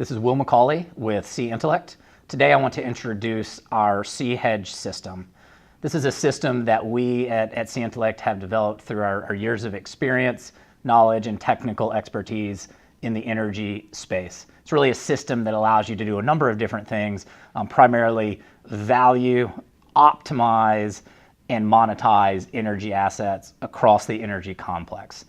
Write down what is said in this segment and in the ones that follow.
This is Will McCauley with cEntellect. Today I want to introduce our cHedge system. This is a system that we at cEntellect have developed through our years of experience, knowledge, and technical expertise in the energy space. It's really a system that allows you to do a number of different things, primarily value, optimize, and monetize energy assets across the energy complex.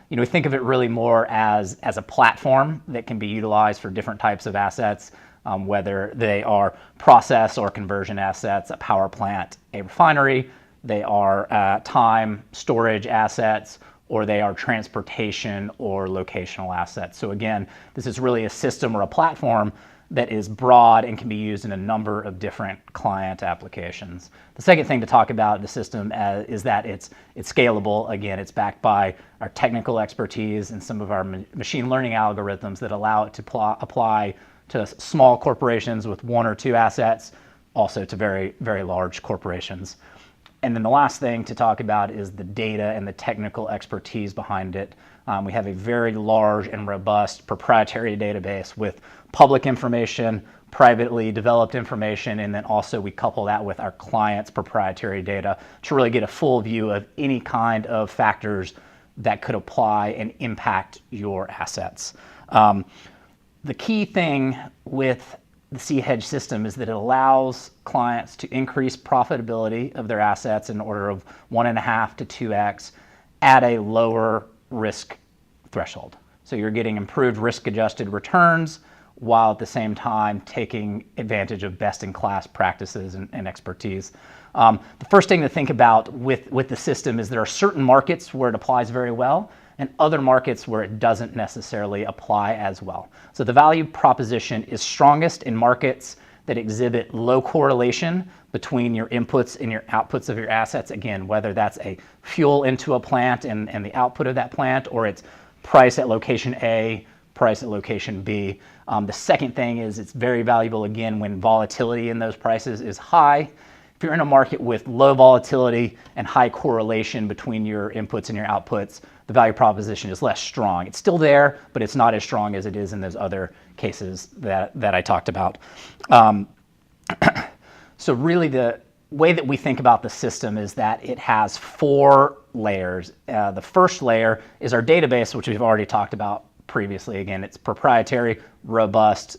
We think of it really more as a platform that can be utilized for different types of assets, whether they are process or conversion assets, a power plant, a refinery, they are time storage assets, or they are transportation or locational assets. So again, this is really a system or a platform that is broad and can be used in a number of different client applications. The second thing to talk about the system is that it's scalable. Again, it's backed by our technical expertise and some of our machine learning algorithms that allow it to apply to small corporations with one or two assets, also to very, very large corporations. And then the last thing to talk about is the data and the technical expertise behind it. We have a very large and robust proprietary database with public information, privately developed information, and then also we couple that with our clients' proprietary data to really get a full view of any kind of factors that could apply and impact your assets. The key thing with the cHedge system is that it allows clients to increase profitability of their assets in order of 1.5 to 2x at a lower risk threshold. So you're getting improved risk-adjusted returns while at the same time taking advantage of best-in-class practices and expertise. The first thing to think about with the system is there are certain markets where it applies very well and other markets where it doesn't necessarily apply as well. So the value proposition is strongest in markets that exhibit low correlation between your inputs and your outputs of your assets. Again, whether that's a fuel into a plant and the output of that plant, or it's price at location A, price at location B. The second thing is it's very valuable, again, when volatility in those prices is high. If you're in a market with low volatility and high correlation between your inputs and your outputs, the value proposition is less strong. It's still there, but it's not as strong as it is in those other cases that I talked about. So really the way that we think about the system is that it has 4 layers. The first layer is our database, which we've already talked about previously. Again, it's proprietary, robust,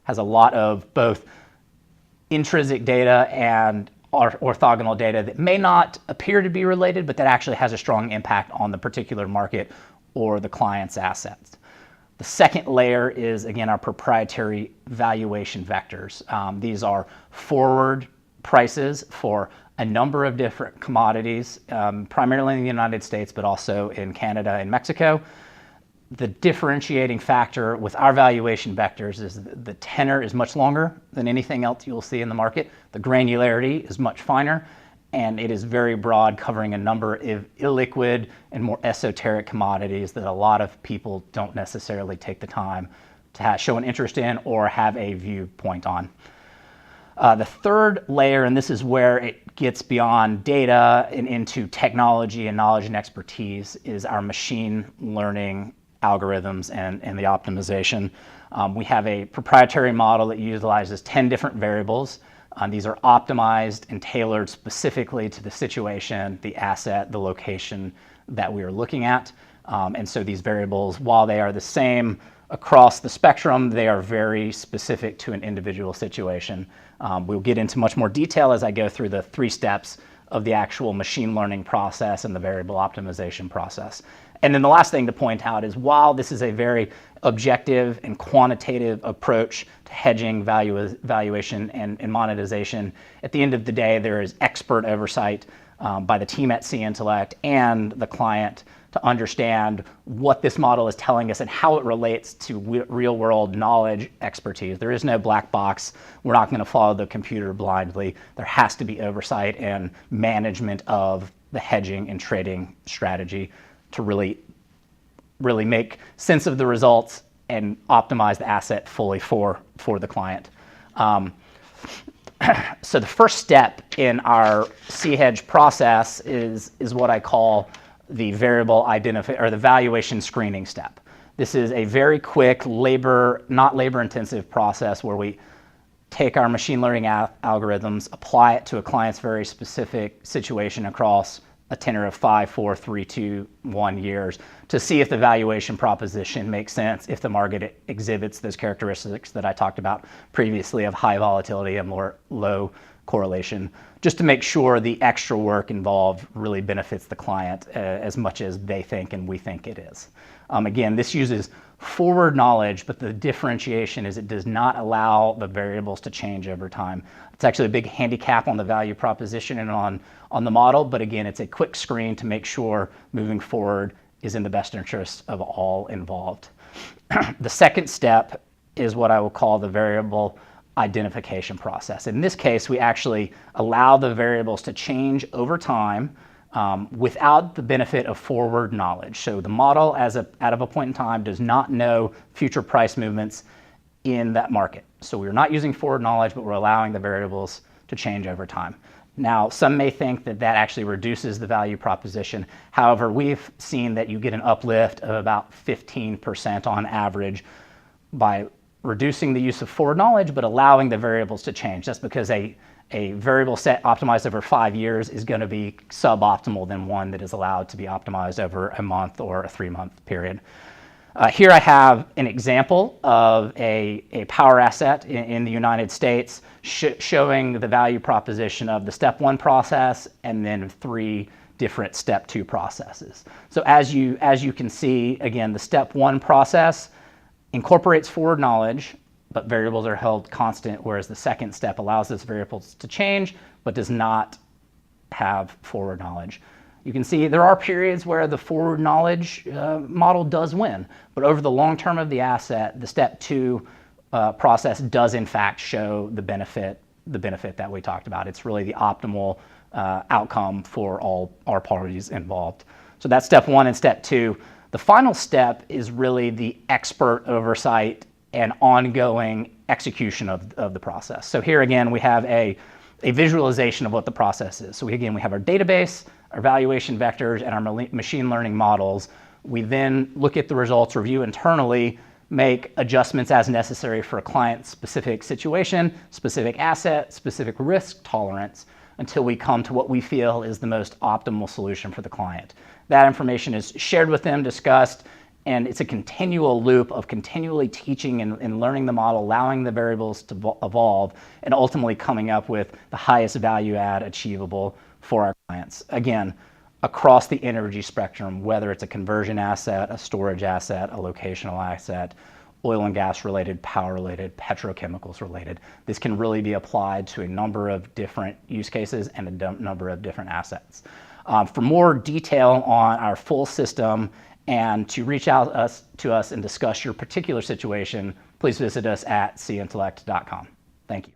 has a lot of both intrinsic data and orthogonal data that may not appear to be related, but that actually has a strong impact on the particular market or the client's assets. The second layer is, again, our proprietary valuation vectors. These are forward prices for a number of different commodities, primarily in the United States, but also in Canada and Mexico. The differentiating factor with our valuation vectors is the tenor is much longer than anything else you'll see in the market. The granularity is much finer, and it is very broad, covering a number of illiquid and more esoteric commodities that a lot of people don't necessarily take the time to show an interest in or have a viewpoint on. The third layer, and this is where it gets beyond data and into technology and knowledge and expertise, is our machine learning algorithms and the optimization. We have a proprietary model that utilizes 10 different variables. These are optimized and tailored specifically to the situation, the asset, the location that we are looking at. And so these variables, while they are the same across the spectrum, they are very specific to an individual situation. We'll get into much more detail as I go through the 3 steps of the actual machine learning process and the variable optimization process. And then the last thing to point out is while this is a very objective and quantitative approach to hedging, valuation, and monetization, at the end of the day, there is expert oversight by the team at cEntellect and the client to understand what this model is telling us and how it relates to real-world knowledge expertise. There is no black box. We're not going to follow the computer blindly. There has to be oversight and management of the hedging and trading strategy to really make sense of the results and optimize the asset fully for the client. So the first step in our cHedge process is what I call the variable identification or the valuation screening step. This is a very quick, not labor-intensive process where we take our machine learning algorithms, apply it to a client's very specific situation across a tenor of 5, 4, 3, 2, 1 years to see if the valuation proposition makes sense, if the market exhibits those characteristics that I talked about previously of high volatility and low correlation, just to make sure the extra work involved really benefits the client as much as they think and we think it is. Again, this uses forward knowledge, but the differentiation is it does not allow the variables to change over time. It's actually a big handicap on the value proposition and on the model, but again, it's a quick screen to make sure moving forward is in the best interest of all involved. The second step is what I will call the variable identification process. In this case, we actually allow the variables to change over time without the benefit of forward knowledge. So the model, out of a point in time, does not know future price movements in that market. So we're not using forward knowledge, but we're allowing the variables to change over time. Now, some may think that that actually reduces the value proposition. However, we've seen that you get an uplift of about 15% on average by reducing the use of forward knowledge, but allowing the variables to change. That's because a variable set optimized over 5 years is going to be suboptimal than one that is allowed to be optimized over a month or a 3-month period. Here I have an example of a power asset in the United States showing the value proposition of the step 1 process and then 3 different step 2 processes. So as you can see, again, the step 1 process incorporates forward knowledge, but variables are held constant, whereas the second step allows those variables to change, but does not have forward knowledge. You can see there are periods where the forward knowledge model does win, but over the long term of the asset, the step 2 process does in fact show the benefit that we talked about. It's really the optimal outcome for all our parties involved. So that's step 1 and step 2. The final step is really the expert oversight and ongoing execution of the process. So here again, we have a visualization of what the process is. So we have our database, our valuation vectors, and our machine learning models. We then look at the results, review internally, make adjustments as necessary for a client-specific situation, specific asset, specific risk tolerance, until we come to what we feel is the most optimal solution for the client. That information is shared with them, discussed, and it's a continual loop of continually teaching and learning the model, allowing the variables to evolve, and ultimately coming up with the highest value add achievable for our clients. Again, across the energy spectrum, whether it's a conversion asset, a storage asset, a locational asset, oil and gas related, power related, petrochemicals related. This can really be applied to a number of different use cases and a number of different assets. For more detail on our full system and to reach out to us and discuss your particular situation, please visit us at cEntellect.com. Thank you.